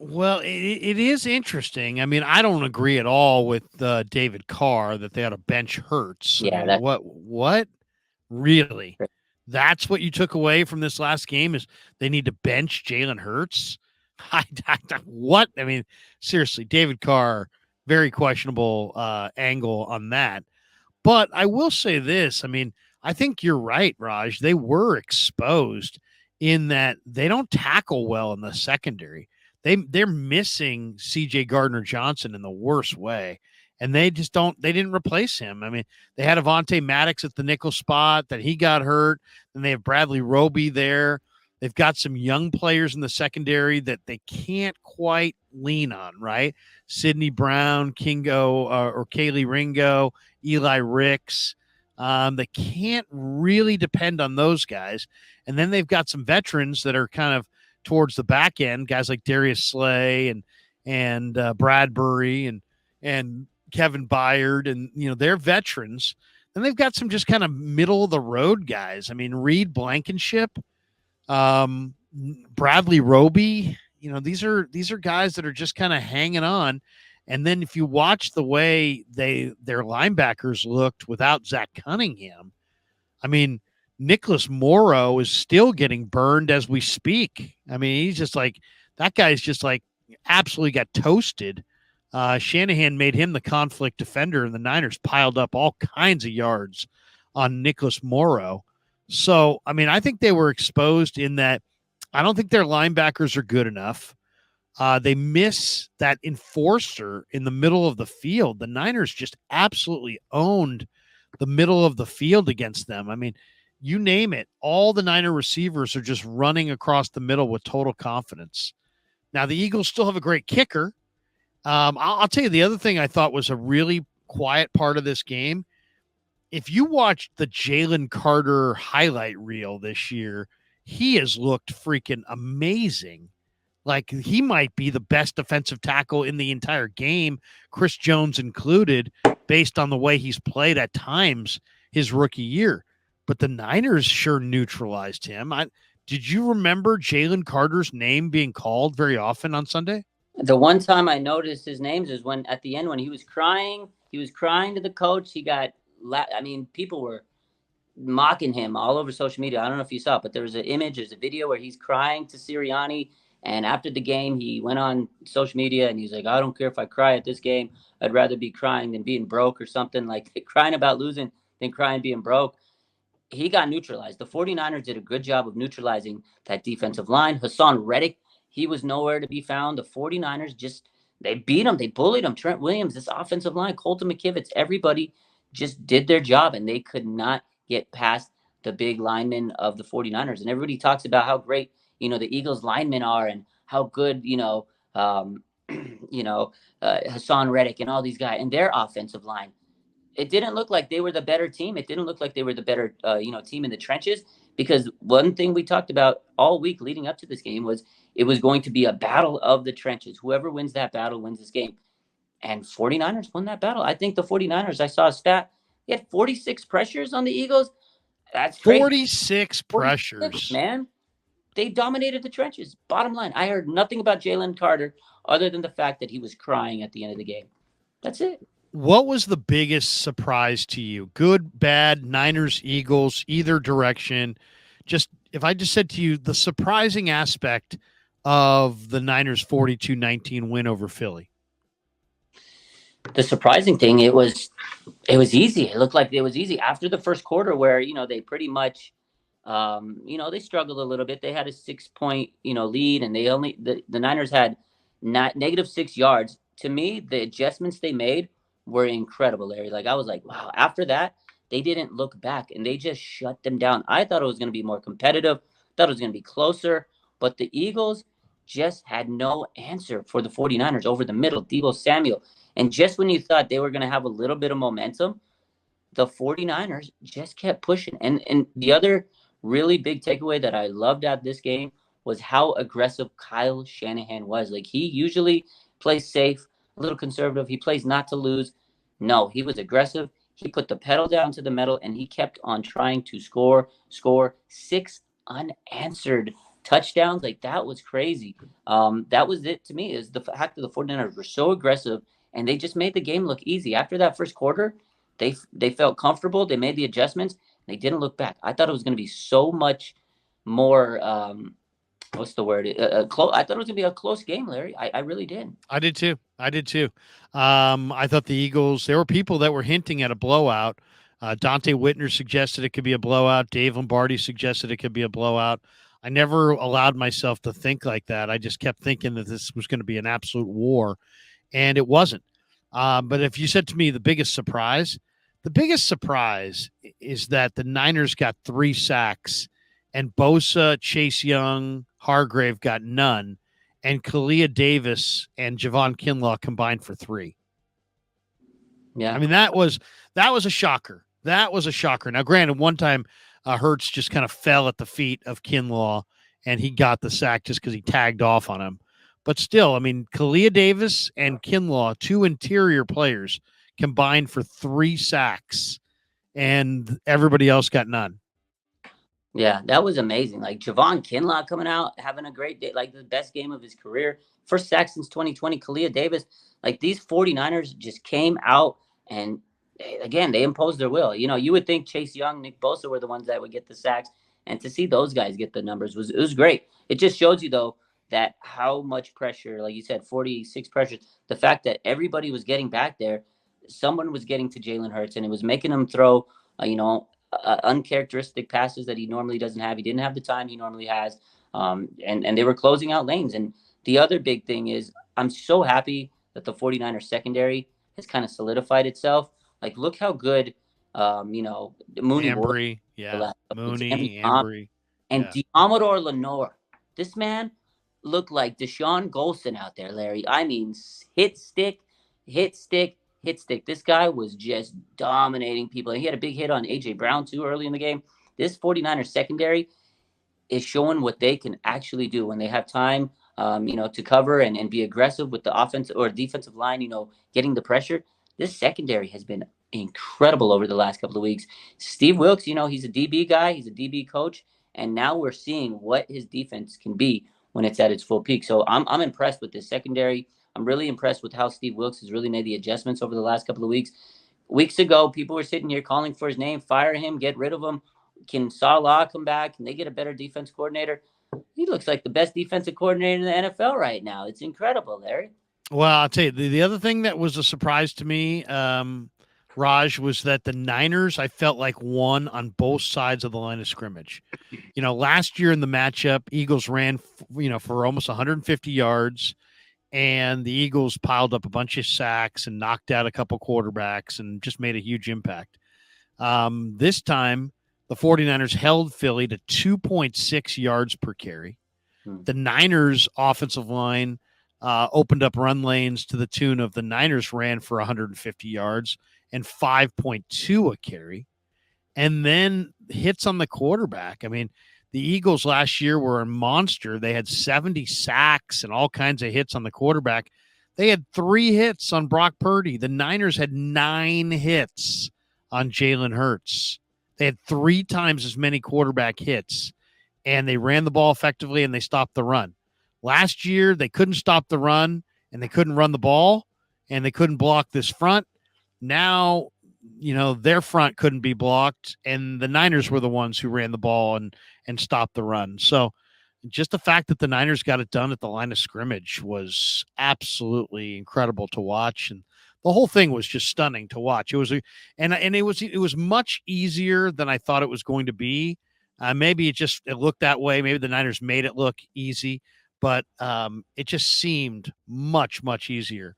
Well, it is interesting. I mean, I don't agree at all with David Carr that they ought to bench Hurts. I Yeah, mean, that's what really? That's what you took away from this last game is they need to bench Jalen Hurts. What? I mean, seriously, David Carr, very questionable angle on that. But I will say this. I mean, I think you're right, Raj. They were exposed in that they don't tackle well in the secondary. They're missing CJ Gardner Johnson in the worst way. And they didn't replace him. I mean, they had Avonte Maddox at the nickel spot, that he got hurt. Then they have Bradley Roby there. They've got some young players in the secondary that they can't quite lean on, right? Sidney Brown, Kingo, or Kaylee Ringo, Eli Ricks. They can't really depend on those guys. And then they've got some veterans that are kind of towards the back end, guys like Darius Slay and Bradbury and Kevin Byard, and they're veterans. Then they've got some just kind of middle of the road guys. I mean, Reed Blankenship, Bradley Roby. These are guys that are just kind of hanging on. And then if you watch the way their linebackers looked without Zach Cunningham, I mean, Nicholas Morrow is still getting burned as we speak. I mean, he's just like that guy's just like absolutely got toasted. Shanahan made him the conflict defender, and the Niners piled up all kinds of yards on Nicholas Morrow. So, I mean, I think they were exposed in that I don't think their linebackers are good enough. They miss that enforcer in the middle of the field. The Niners just absolutely owned the middle of the field against them. I mean, you name it, all the Niner receivers are just running across the middle with total confidence. Now, the Eagles still have a great kicker. I'll tell you the other thing I thought was a really quiet part of this game. If you watched the Jalen Carter highlight reel this year, he has looked freaking amazing. Like he might be the best defensive tackle in the entire game, Chris Jones included, based on the way he's played at times his rookie year. But the Niners sure neutralized him. Did you remember Jalen Carter's name being called very often on Sunday? the one time I noticed his names is when at the end when he was crying to the coach. I mean, people were mocking him all over social media. I don't know if you saw it, but there's a video where he's crying to Sirianni. And after the game, he went on social media and he's like, I don't care if I cry at this game. I'd rather be crying than being broke or something, like crying about losing than crying being broke. He got neutralized. The 49ers did a good job of neutralizing that defensive line. Hassan Reddick, he was nowhere to be found. The 49ers they beat him. They bullied him. Trent Williams, this offensive line, Colton McKivitz, everybody just did their job, and they could not get past the big linemen of the 49ers. And everybody talks about how great, the Eagles linemen are and how good, Hassan Reddick and all these guys and their offensive line. It didn't look like they were the better team. It didn't look like they were the better, team in the trenches, because one thing we talked about all week leading up to this game was it was going to be a battle of the trenches. Whoever wins that battle wins this game. And 49ers won that battle. I think the 49ers, I saw a stat, they had 46 pressures on the Eagles. That's crazy. 46 46, pressures. man. They dominated the trenches. Bottom line, I heard nothing about Jalen Carter other than the fact that he was crying at the end of the game. That's it. What was the biggest surprise to you? Good, bad, Niners, Eagles, either direction. Just if I just said to you the surprising aspect of the Niners 42-19 win over Philly. The surprising thing, it was easy. It looked like it was easy after the first quarter, where they pretty much, they struggled a little bit. They had a 6-point lead, and the Niners had negative 6 yards. To me, the adjustments they made were incredible, Larry. Like, I was like, wow. After that, they didn't look back, and they just shut them down. I thought it was going to be more competitive. Thought it was going to be closer, but the Eagles just had no answer for the 49ers over the middle. Deebo Samuel. And just when you thought they were going to have a little bit of momentum, the 49ers just kept pushing. And the other really big takeaway that I loved at this game was how aggressive Kyle Shanahan was. Like, he usually plays safe, a little conservative. He plays not to lose. No, he was aggressive. He put the pedal down to the metal, and he kept on trying to score 6 unanswered touchdowns. Like, that was crazy. That was it to me, is the fact that the 49ers were so aggressive and they just made the game look easy. After that first quarter, they felt comfortable. They made the adjustments. They didn't look back. I thought it was going to be so much more. What's the word? Close. I thought it was going to be a close game, Larry. I really did. I did too. I did too. I thought the Eagles, there were people that were hinting at a blowout. Dante Whitner suggested it could be a blowout. Dave Lombardi suggested it could be a blowout. I never allowed myself to think like that. I just kept thinking that this was going to be an absolute war, and it wasn't. But if you said to me the biggest surprise is that the Niners got 3 sacks, and Bosa, Chase Young, Hargrave got none, and Kalia Davis and Javon Kinlaw combined for 3. Yeah. I mean, that was a shocker. That was a shocker. Now, granted, one time Hurts just kind of fell at the feet of Kinlaw, and he got the sack just because he tagged off on him. But still, I mean, Kalia Davis and Kinlaw, 2 interior players, combined for 3 sacks, and everybody else got none. Yeah, that was amazing. Like, Javon Kinlaw coming out, having a great day, like the best game of his career. First sack since 2020. Kalia Davis, like, these 49ers just came out and, again, they imposed their will. You know, you would think Chase Young, Nick Bosa were the ones that would get the sacks, and to see those guys get the numbers was great. It just shows you, though, that how much pressure, like you said, 46 pressures, the fact that everybody was getting back there, someone was getting to Jalen Hurts, and it was making him throw, uncharacteristic passes that he normally doesn't have. He didn't have the time he normally has, and they were closing out lanes. And the other big thing is, I'm so happy that the 49ers secondary has kind of solidified itself. Like, look how good, Mooney Ambry, yeah, Mooney, Ambry, and yeah. Diamador Lenore. This man looked like Deshaun Golson out there, Larry. I mean, hit stick, hit stick, hit stick. This guy was just dominating people. And he had a big hit on A.J. Brown, too, early in the game. This 49ers secondary is showing what they can actually do when they have time, to cover and be aggressive with the offensive or defensive line, getting the pressure. This secondary has been incredible over the last couple of weeks. Steve Wilks, he's a DB guy. He's a DB coach. And now we're seeing what his defense can be when it's at its full peak. So I'm impressed with this secondary. I'm really impressed with how Steve Wilks has really made the adjustments over the last couple of weeks. Weeks ago, people were sitting here calling for his name, fire him, get rid of him. Can Salah come back? Can they get a better defense coordinator? He looks like the best defensive coordinator in the NFL right now. It's incredible, Larry. Well, I'll tell you, the other thing that was a surprise to me, Raj, was that the Niners, I felt like, won on both sides of the line of scrimmage. Last year in the matchup, Eagles ran, for almost 150 yards, and the Eagles piled up a bunch of sacks and knocked out a couple quarterbacks and just made a huge impact. This time, the 49ers held Philly to 2.6 yards per carry. The Niners offensive line opened up run lanes to the tune of the Niners ran for 150 yards and 5.2 a carry. And then hits on the quarterback. I mean, the Eagles last year were a monster. They had 70 sacks and all kinds of hits on the quarterback. They had 3 hits on Brock Purdy. The Niners had 9 hits on Jalen Hurts. They had 3 times as many quarterback hits, and they ran the ball effectively, and they stopped the run. Last year, they couldn't stop the run, and they couldn't run the ball, and they couldn't block this front. Now, their front couldn't be blocked, and the Niners were the ones who ran the ball and stopped the run. So just the fact that the Niners got it done at the line of scrimmage was absolutely incredible to watch, and the whole thing was just stunning to watch. It was it was much easier than I thought it was going to be. Maybe it looked that way. Maybe the Niners made it look easy, but it just seemed much, much easier